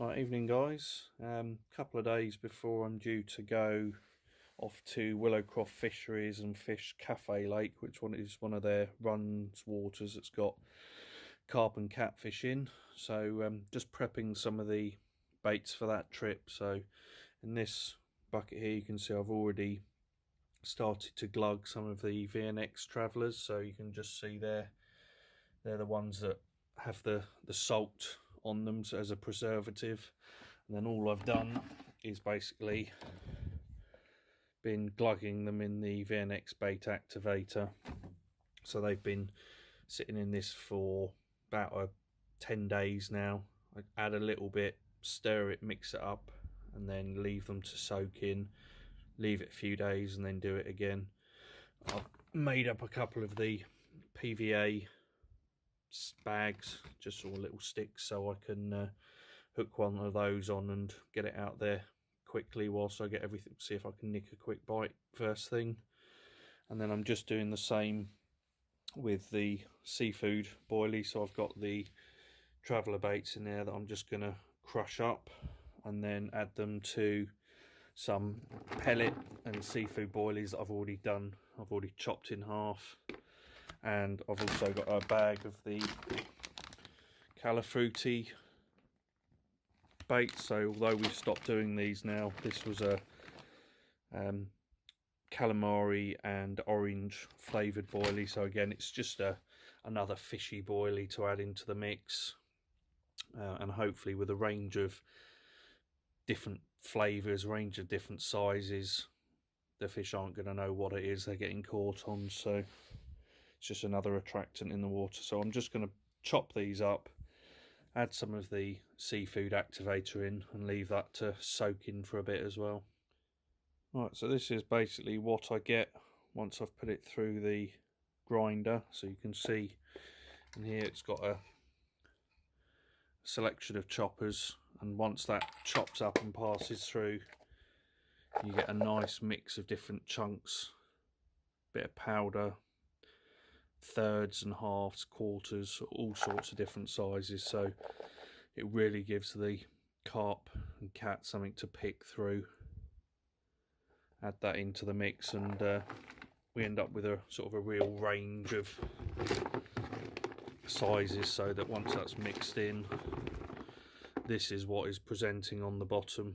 Right, evening guys. Couple of days before I'm due to go off to Willowcroft Fisheries and fish Cafe Lake, which is one of their runs waters that's got carp and catfish in. So just prepping some of the baits for that trip. So in this bucket here you can see I've already started to glug some of the VNX travellers. So you can just see they're the ones that have the salt on them as a preservative. And then all I've done is basically been glugging them in the VNX bait activator. So they've been sitting in this for about 10 days now. I add a little bit, stir it, mix it up, and then leave them to soak in, leave it a few days and then do it again. I've made up a couple of the PVA bags, just all little sticks, so I can hook one of those on and get it out there quickly whilst I get everything, see if I can nick a quick bite first thing. And then I'm just doing the same with the seafood boilie. So I've got the traveller baits in there that I'm just going to crush up and then add them to some pellet and seafood boilies that I've already done. I've already chopped in half, and I've also got a bag of the calafruity bait. So although we've stopped doing these now, this was a calamari and orange flavoured boilie. So again, it's just another fishy boilie to add into the mix, and hopefully with a range of different flavours, range of different sizes, the fish aren't going to know what it is they're getting caught on. So it's just another attractant in the water. So I'm just going to chop these up, add some of the seafood activator in and leave that to soak in for a bit as well. Right, so this is basically what I get once I've put it through the grinder. So you can see in here it's got a selection of choppers, and once that chops up and passes through, you get a nice mix of different chunks, bit of powder, thirds and halves, quarters, all sorts of different sizes. So it really gives the carp and cat something to pick through. Add that into the mix and we end up with a sort of a real range of sizes, so that once that's mixed in, this is what is presenting on the bottom.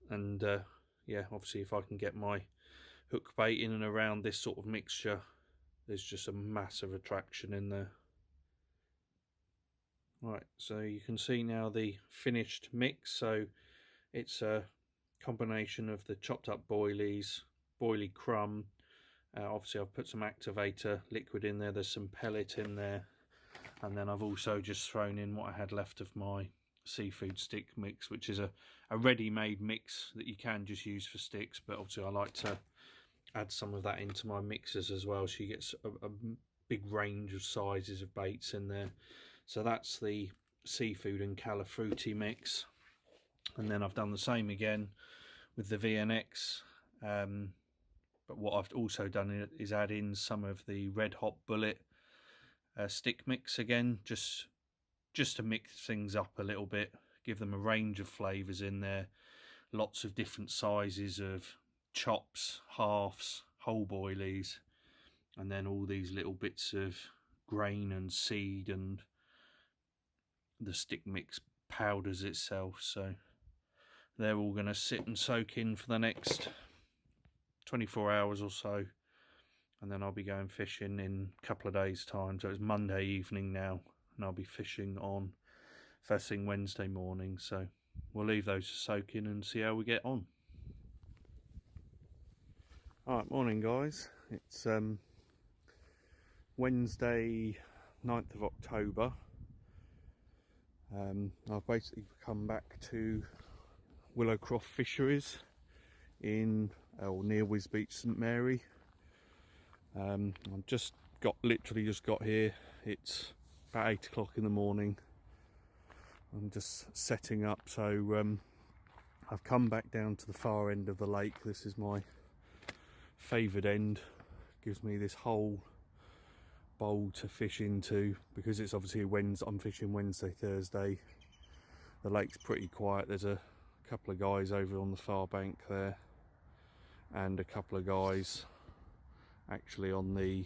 And yeah, obviously if I can get my hook bait in and around this sort of mixture, there's just a massive attraction in there. Right, so you can see now the finished mix. So it's a combination of the chopped up boilies, boilie crumb, obviously I've put some activator liquid in there, there's some pellet in there, and then I've also just thrown in what I had left of my seafood stick mix, which is a ready-made mix that you can just use for sticks, but obviously I like to add some of that into my mixers as well, so you get a big range of sizes of baits in there. So that's the seafood and calafruity mix. And then I've done the same again with the VNX, but what I've also done is add in some of the Red Hot Bullet stick mix again, just to mix things up a little bit, give them a range of flavours in there, lots of different sizes of chops, halves, whole boilies, and then all these little bits of grain and seed and the stick mix powders itself. So they're all going to sit and soak in for the next 24 hours or so, and then I'll be going fishing in a couple of days time. So it's Monday evening now, and I'll be fishing on first thing Wednesday morning. So we'll leave those to soak in and see how we get on. Alright, morning guys. It's Wednesday 9th of October. I've basically come back to Willowcroft Fisheries in near Wisbeach St Mary. I've literally just got here. It's about 8 o'clock in the morning. I'm just setting up, so I've come back down to the far end of the lake. This is my favoured end. Gives me this whole bowl to fish into, because it's obviously I'm fishing Wednesday, Thursday, the lake's pretty quiet. There's a couple of guys over on the far bank there, and a couple of guys actually on the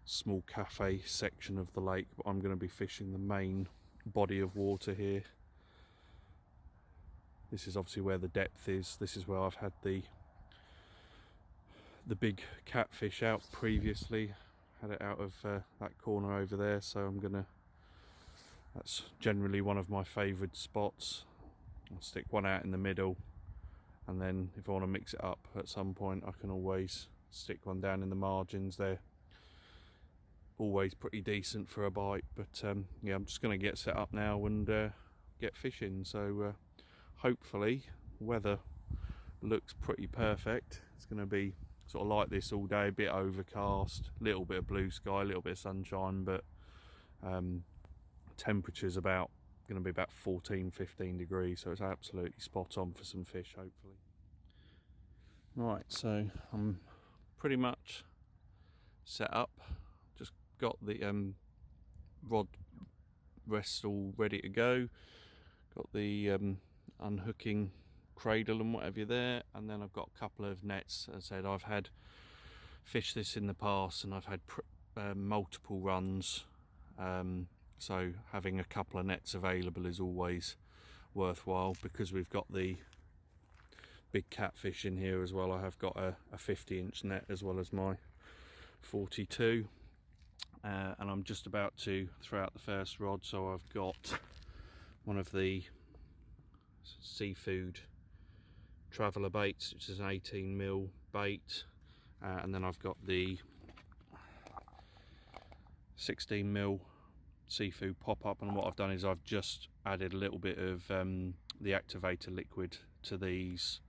small cafe section of the lake, but I'm going to be fishing the main body of water here. This is obviously where the depth is. This is where I've had the big catfish out previously. Had it out of that corner over there, so that's generally one of my favourite spots. I'll stick one out in the middle, and then if I want to mix it up at some point, I can always stick one down in the margins. They're always pretty decent for a bite, but yeah, I'm just going to get set up now and get fishing. So hopefully weather looks pretty perfect. It's going to be sort of like this all day, a bit overcast, a little bit of blue sky, a little bit of sunshine, but temperature's going to be about 14-15 degrees, so it's absolutely spot on for some fish, hopefully. Right, so I'm pretty much set up. Just got the rod rest all ready to go. Got the unhooking cradle and whatever there, and then I've got a couple of nets. As I said, I've had fished this in the past and I've had multiple runs, so having a couple of nets available is always worthwhile. Because we've got the big catfish in here as well, I have got a 50-inch net as well as my 42, and I'm just about to throw out the first rod. So I've got one of the seafood traveller baits, which is an 18mm bait, and then I've got the 16mm seafood pop-up. And what I've done is I've just added a little bit of the activator liquid to these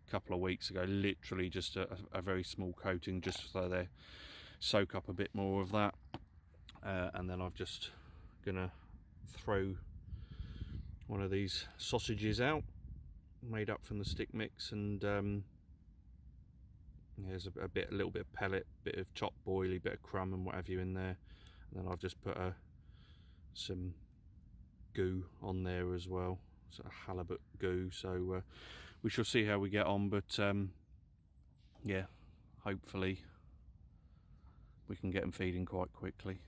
a couple of weeks ago, literally just a very small coating, just so they soak up a bit more of that, and then I'm just gonna throw one of these sausages out, made up from the stick mix, and there's a little bit of pellet, bit of chopped boilie, bit of crumb and whatever you in there, and then I've just put some goo on there as well, sort of halibut goo. So we shall see how we get on, but yeah, hopefully we can get them feeding quite quickly.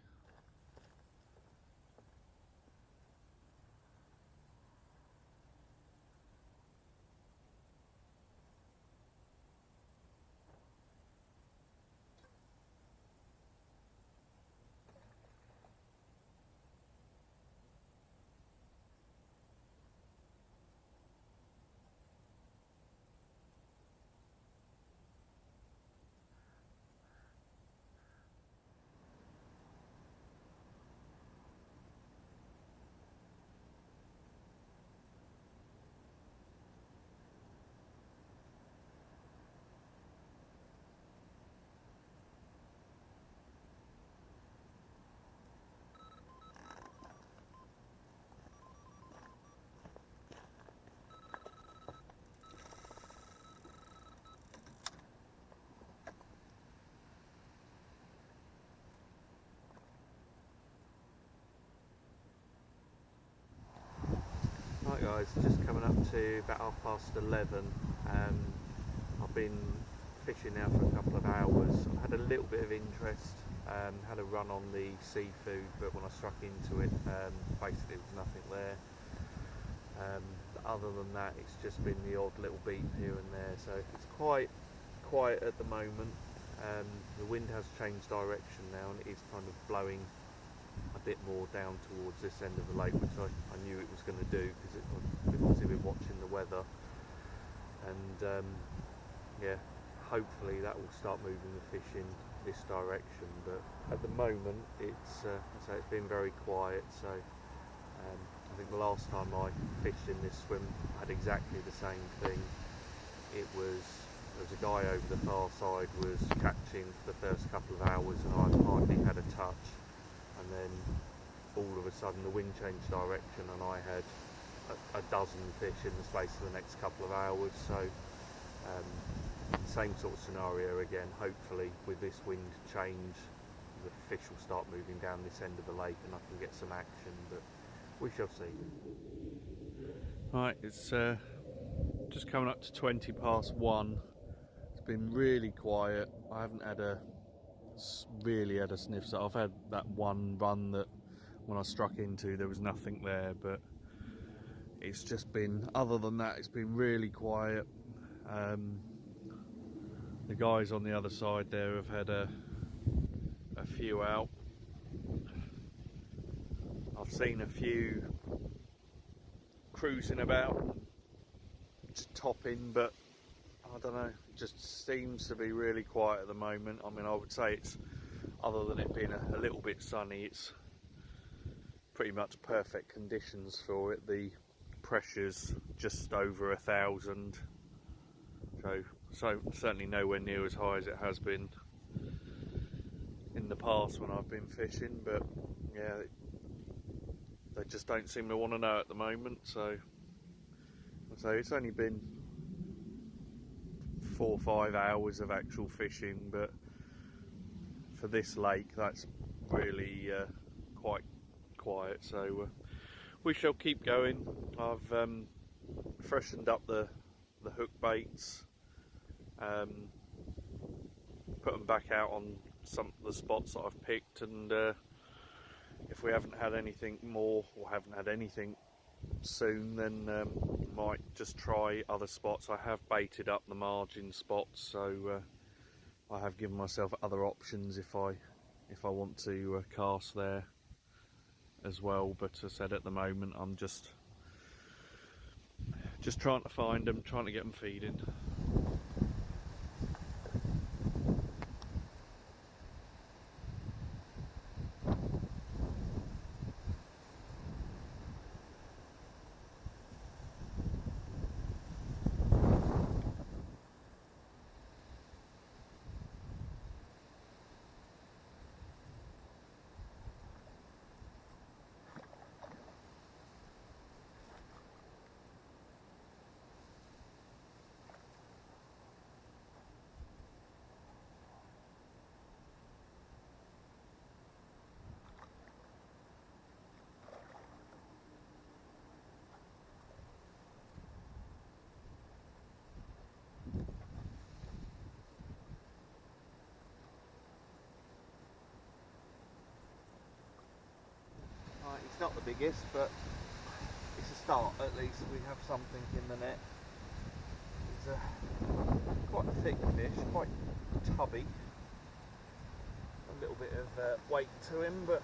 Right guys, just coming up to about 11:30. I've been fishing now for a couple of hours. I've had a little bit of interest, had a run on the seafood, but when I struck into it, basically there was nothing there. Other than that, it's just been the odd little beat here and there, so it's quite quiet at the moment. The wind has changed direction now, and it is kind of blowing a bit more down towards this end of the lake, which I knew it was going to do, because we've obviously been watching the weather, and yeah, hopefully that will start moving the fish in this direction. But at the moment it's been very quiet. So I think the last time I fished in this swim I had exactly the same thing. There was a guy over the far side was catching for the first couple of hours, and I hardly had a touch, and then all of a sudden the wind changed direction and I had a dozen fish in the space of the next couple of hours. So same sort of scenario again. Hopefully with this wind change the fish will start moving down this end of the lake and I can get some action, but we shall see. Right, it's just coming up to 1:20. It's been really quiet. I haven't had really had a sniff. So I've had that one run that when I struck into there was nothing there, but it's just been, other than that, it's been really quiet. The guys on the other side there have had a few out. I've seen a few cruising about, topping, but I don't know, it just seems to be really quiet at the moment. I mean, I would say it's, other than it being a little bit sunny, it's pretty much perfect conditions for it. The pressure's just over 1,000, so certainly nowhere near as high as it has been in the past when I've been fishing, but yeah, they just don't seem to want to know at the moment. So it's only been 4 or 5 hours of actual fishing, but for this lake that's really quite quiet. So we shall keep going. I've freshened up the hook baits, put them back out on some of the spots that I've picked, and if we haven't had anything more, or haven't had anything soon, then might just try other spots. I have baited up the margin spots, so I have given myself other options if I want to cast there as well. But as I said, at the moment I'm just trying to find them, trying to get them feeding. It's not the biggest, but it's a start. At least we have something in the net. It's quite a thick fish, quite tubby. A little bit of weight to him, but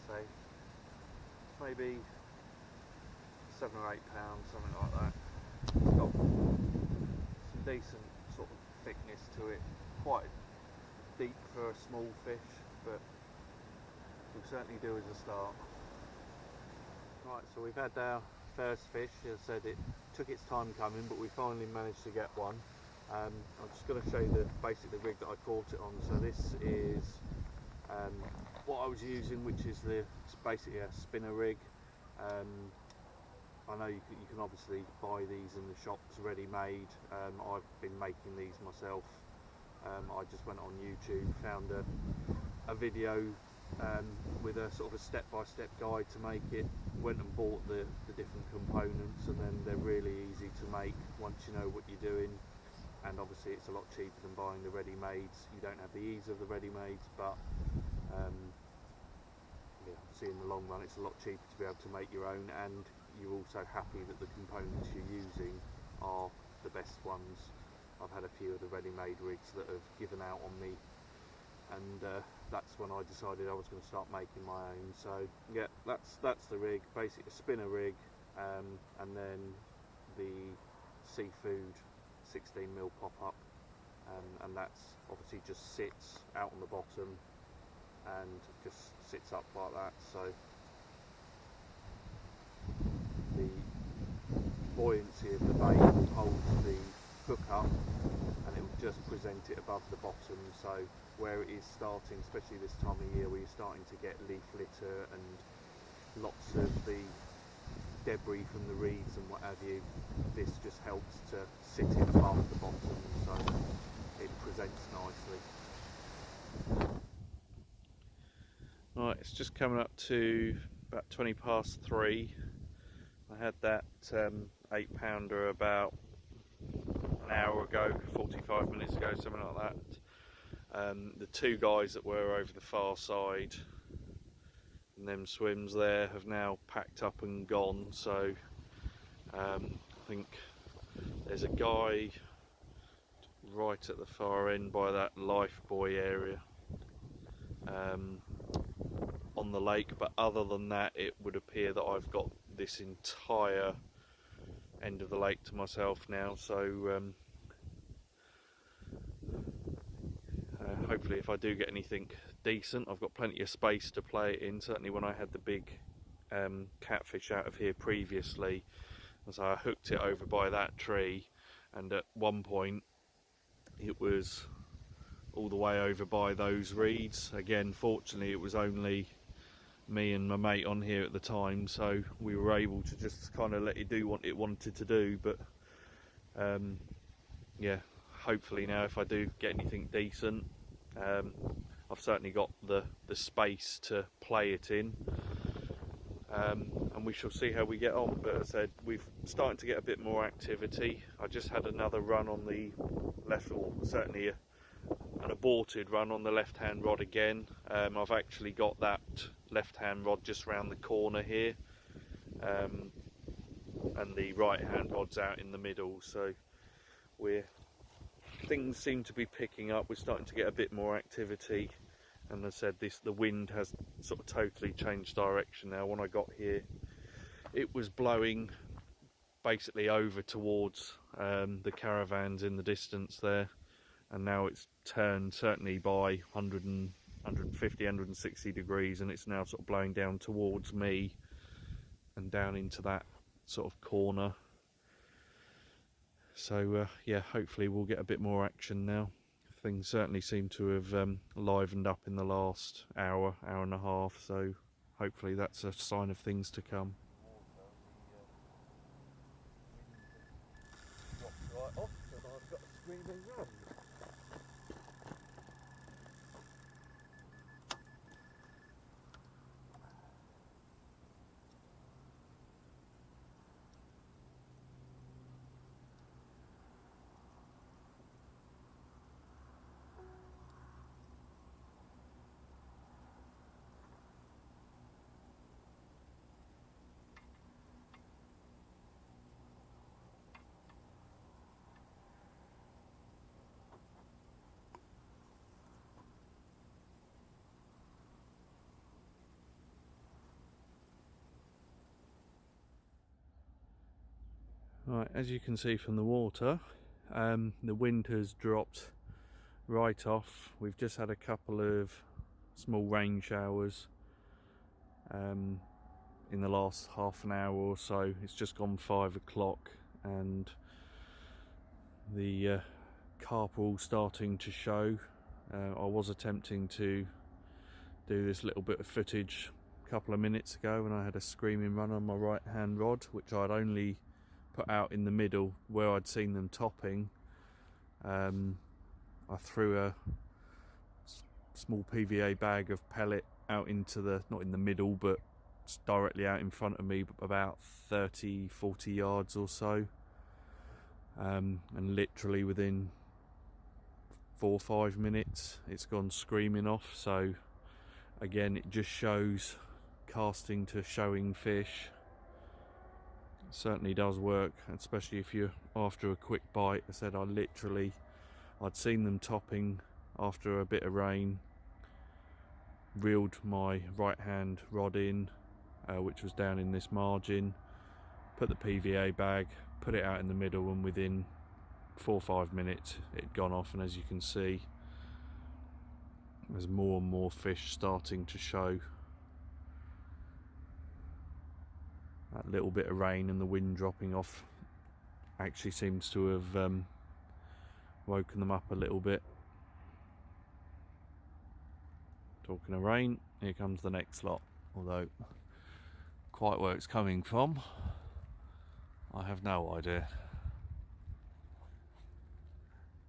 say maybe 7 or 8 pounds, something like that. It's got some decent sort of thickness to it, quite deep for a small fish, but will certainly do as a start. Right, so we've had our first fish. As I said, it took its time coming, but we finally managed to get one. I'm just going to show you basically the rig that I caught it on. So this is what I was using, which is it's basically a spinner rig. I know you can obviously buy these in the shops ready made. I've been making these myself. I just went on YouTube, found a video with a sort of a step-by-step guide to make it, went and bought the different components, and then they're really easy to make once you know what you're doing. And obviously it's a lot cheaper than buying the ready-mades. You don't have the ease of the ready-mades, but yeah, obviously in the long run it's a lot cheaper to be able to make your own, and you're also happy that the components you're using are the best ones. I've had a few of the ready-made rigs that have given out on me, and that's when I decided I was going to start making my own. So yeah, that's the rig, basically a spinner rig, and then the seafood 16mm pop-up, and that's obviously just sits out on the bottom and just sits up like that. So the buoyancy of the bait holds the hook up, and it will just present it above the bottom. So where it is starting, especially this time of year where you're starting to get leaf litter and lots of the debris from the reeds and what have you, this just helps to sit it above the bottom so it presents nicely. Right, it's just coming up to about 20 past 3. I had that 8-pounder about an hour ago, 45 minutes ago, something like that. The two guys that were over the far side and them swims there have now packed up and gone, so I think there's a guy right at the far end by that life buoy area on the lake, but other than that it would appear that I've got this entire end of the lake to myself now, so hopefully if I do get anything decent, I've got plenty of space to play it in. Certainly when I had the big catfish out of here previously, so I hooked it over by that tree, and at one point it was all the way over by those reeds. Again, fortunately it was only me and my mate on here at the time, so we were able to just kind of let it do what it wanted to do. But yeah, hopefully now if I do get anything decent, I've certainly got the space to play it in, and we shall see how we get on. But as I said, we're starting to get a bit more activity. I just had another run on the left, or certainly an aborted run on the left hand rod again. I've actually got that left hand rod just round the corner here, and the right hand rod's out in the middle, so things seem to be picking up. We're starting to get a bit more activity, and as I said, the wind has sort of totally changed direction now. When I got here it was blowing basically over towards the caravans in the distance there, and now it's turned certainly by 150, 160 degrees, and it's now sort of blowing down towards me and down into that sort of corner. So yeah, hopefully we'll get a bit more action now. Things certainly seem to have livened up in the last hour and a half, so hopefully that's a sign of things to come. Right off, and I've got a screaming run. Right, as you can see from the water, the wind has dropped right off. We've just had a couple of small rain showers in the last half an hour or so. It's just gone 5 o'clock and the carp are all starting to show. I was attempting to do this little bit of footage a couple of minutes ago when I had a screaming run on my right hand rod, which I'd only put out in the middle where I'd seen them topping. I threw a small PVA bag of pellet out into not in the middle, but directly out in front of me, about 30-40 yards or so, and literally within 4 or 5 minutes it's gone screaming off. So again, it just shows casting to showing fish certainly does work, especially if you're after a quick bite. I said I'd seen them topping after a bit of rain, reeled my right hand rod in, which was down in this margin, put the PVA bag, put it out in the middle, and within 4 or 5 minutes it'd gone off. And as you can see, there's more and more fish starting to show. That little bit of rain and the wind dropping off actually seems to have woken them up a little bit. Talking of rain, here comes the next lot, although quite quite where it's coming from. I have no idea,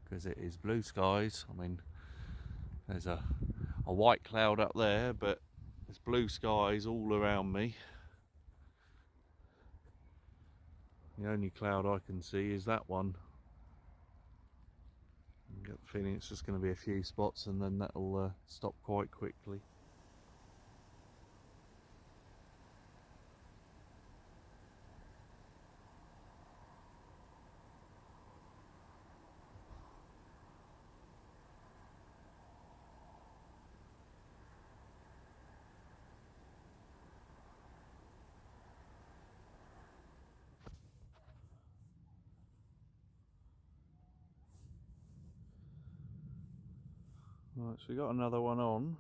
because it is blue skies. I mean, there's a white cloud up there, but there's blue skies all around me. The only cloud I can see is that one. I get the feeling it's just going to be a few spots and then that'll stop quite quickly. Right, so we got another one on.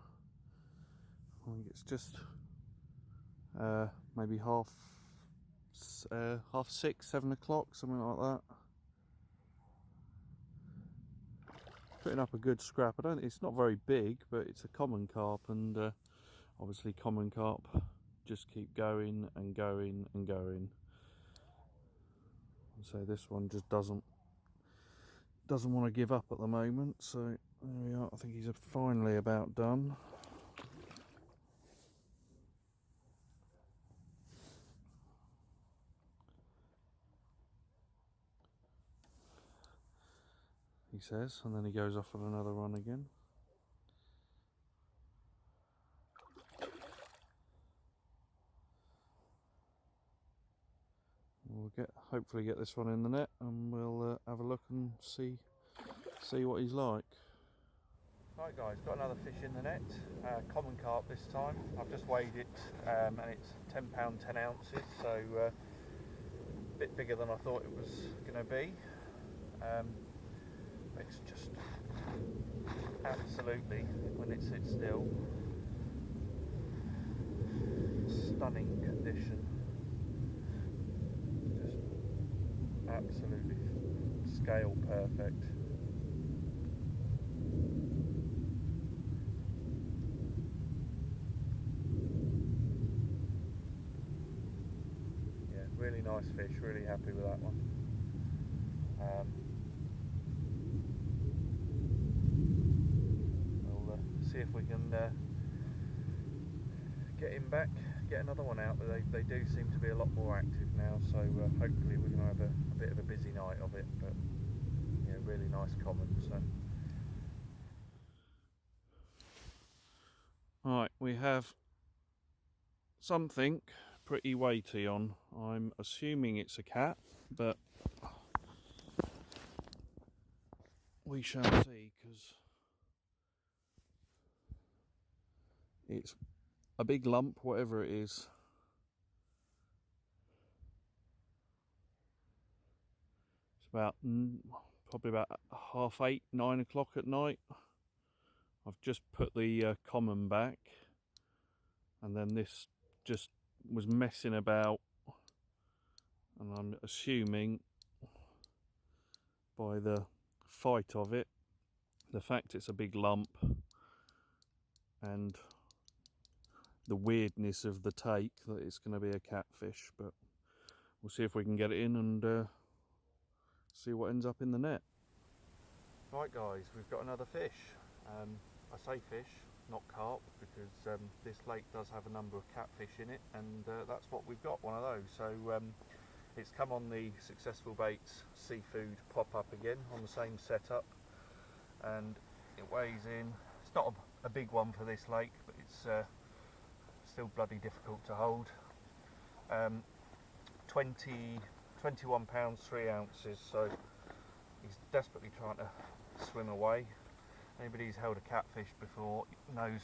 I think it's just maybe half 6, 7 o'clock, something like that. Putting up a good scrap. It's not very big, but it's a common carp, and obviously common carp just keep going and going and going. So this one just doesn't want to give up at the moment, so there we are. I think he's finally about done. He says, and then he goes off on another run again. We'll hopefully get this one in the net, and we'll have a look and see what he's like. Right guys, got another fish in the net, common carp this time. I've just weighed it, and it's £10 10 ounces, so a bit bigger than I thought it was going to be. It's just absolutely, when it sits still, stunning condition. Just absolutely scale perfect. Yeah, really nice fish, really happy with that one. We'll see if we can get him back, get another one out, but they do seem to be a lot more active now, so hopefully we're going to have a bit of a busy night of it, but yeah, really nice common. So right, we have something pretty weighty on. I'm assuming it's a cat, but we shall see, because it's a big lump, whatever it is. It's about probably about 8:30, 9 o'clock at night. I've just put the common back, and then this just was messing about, and I'm assuming by the fight of it, the fact it's a big lump and the weirdness of the take, that it's going to be a catfish. But we'll see if we can get it in and see what ends up in the net. Right guys, we've got another fish. I say fish, not carp, because this lake does have a number of catfish in it, and that's what we've got, one of those. So it's come on the Successful Baits seafood pop-up again on the same setup, and it weighs in. It's not a big one for this lake, but it's still bloody difficult to hold. 21 pounds 3 ounces, so he's desperately trying to swim away. Anybody who's held a catfish before knows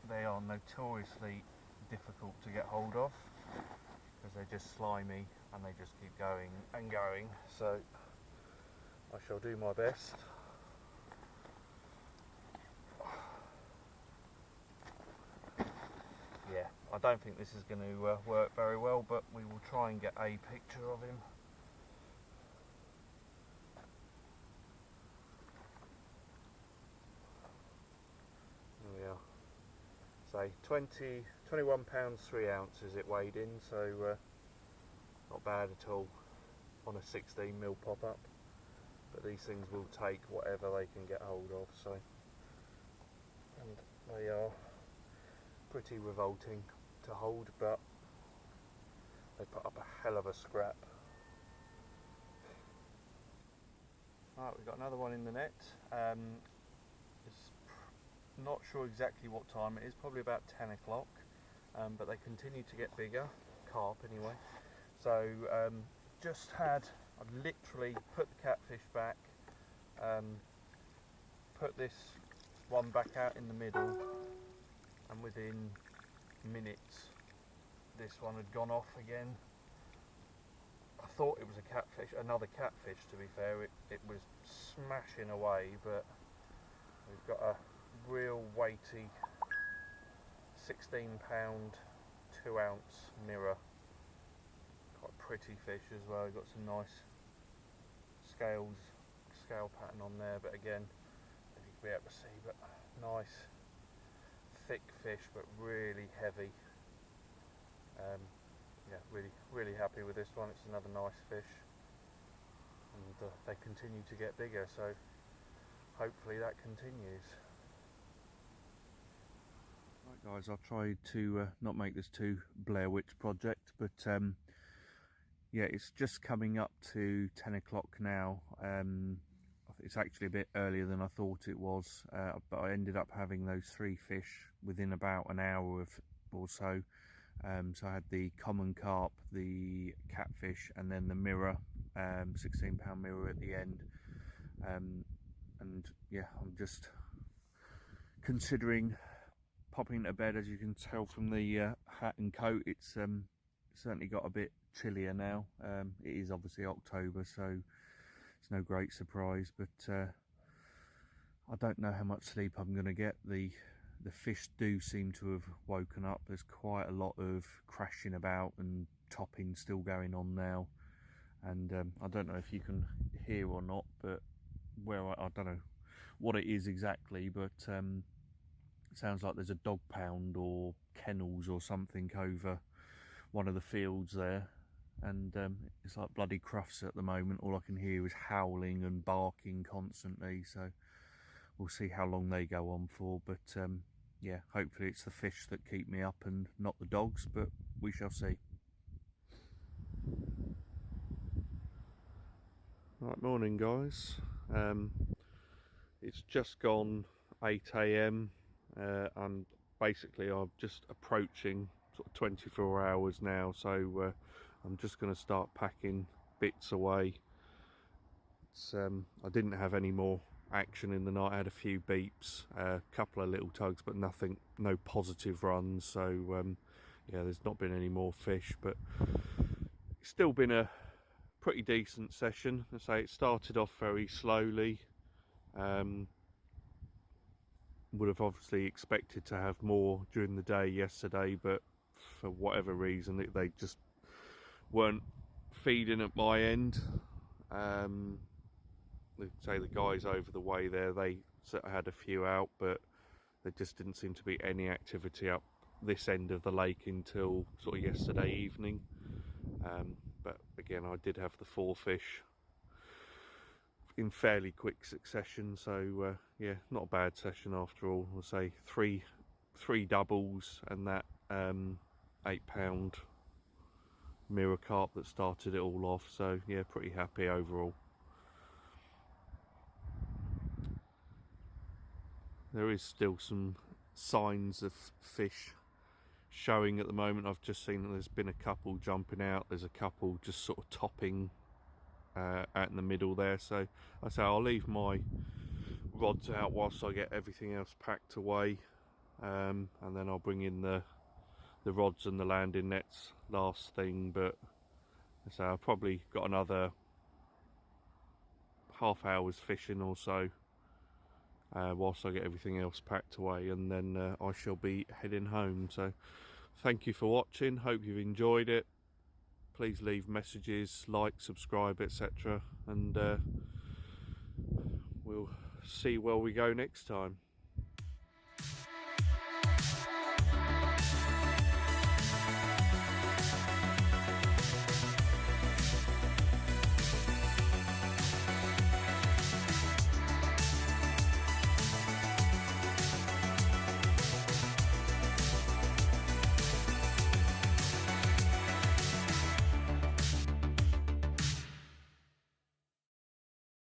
they are notoriously difficult to get hold of, because they're just slimy and they just keep going and going. So I shall do my best. Yeah, I don't think this is going to work very well, but we will try and get a picture of him. There we are. So say 21 pounds 3 ounces it weighed in, so not bad at all on a 16mm pop-up. But these things will take whatever they can get hold of, so, and they are pretty revolting to hold, but they put up a hell of a scrap. Right, we've got another one in the net. It's not sure exactly what time it is, probably about 10 o'clock, but they continue to get bigger, carp anyway. So I've literally put the catfish back, put this one back out in the middle, and within minutes this one had gone off again. I thought it was a catfish, another catfish to be fair. It was smashing away, but we've got a real weighty 16 pound 2 ounce mirror. Quite a pretty fish as well. Got some nice scale pattern on there, but again, if you can be able to see, but nice thick fish, but really heavy. Yeah, really happy with this one. It's another nice fish, and they continue to get bigger, so hopefully that continues. Right guys, I've tried to not make this too Blair Witch Project, but yeah, it's just coming up to 10 o'clock now. It's actually a bit earlier than I thought it was, but I ended up having those 3 fish within about an hour or so. So I had the common carp, the catfish, and then the mirror, 16 pound mirror at the end. And yeah, I'm just considering popping to bed. As you can tell from the hat and coat, it's certainly got a bit chillier now. It is obviously October, so it's no great surprise, but I don't know how much sleep I'm going to get. The fish do seem to have woken up. There's quite a lot of crashing about and topping still going on now, and I don't know if you can hear or not, but where I don't know what it is exactly, but it sounds like there's a dog pound or kennels or something over one of the fields there, and it's like bloody Crufts at the moment. All I can hear is howling and barking constantly, so we'll see how long they go on for, but yeah, hopefully it's the fish that keep me up and not the dogs, but we shall see. Right, morning guys. It's just gone 8 AM and basically I'm just approaching sort of 24 hours now, so I'm just going to start packing bits away. I didn't have any more action in the night. I had a few beeps, a couple of little tugs, but no positive runs, so yeah, there's not been any more fish, but it's still been a pretty decent session. I say it started off very slowly. Would have obviously expected to have more during the day yesterday, but for whatever reason they just weren't feeding at my end. Say the guys over the way there, they had a few out, but there just didn't seem to be any activity up this end of the lake until sort of yesterday evening. But again, I did have the 4 fish in fairly quick succession, so yeah, not a bad session after all. I'll say three doubles and that 8 pound mirror carp that started it all off, so yeah, pretty happy overall. There is still some signs of fish showing at the moment. I've just seen that there's been a couple jumping out. There's a couple just sort of topping out in the middle there. So I say I'll leave my rods out whilst I get everything else packed away, and then I'll bring in the rods and the landing nets last thing. But I say I've probably got another half hour's fishing or so whilst I get everything else packed away, and then I shall be heading home. So thank you for watching, hope you've enjoyed it. Please leave messages, like, subscribe, etc., and we'll see where we go next time.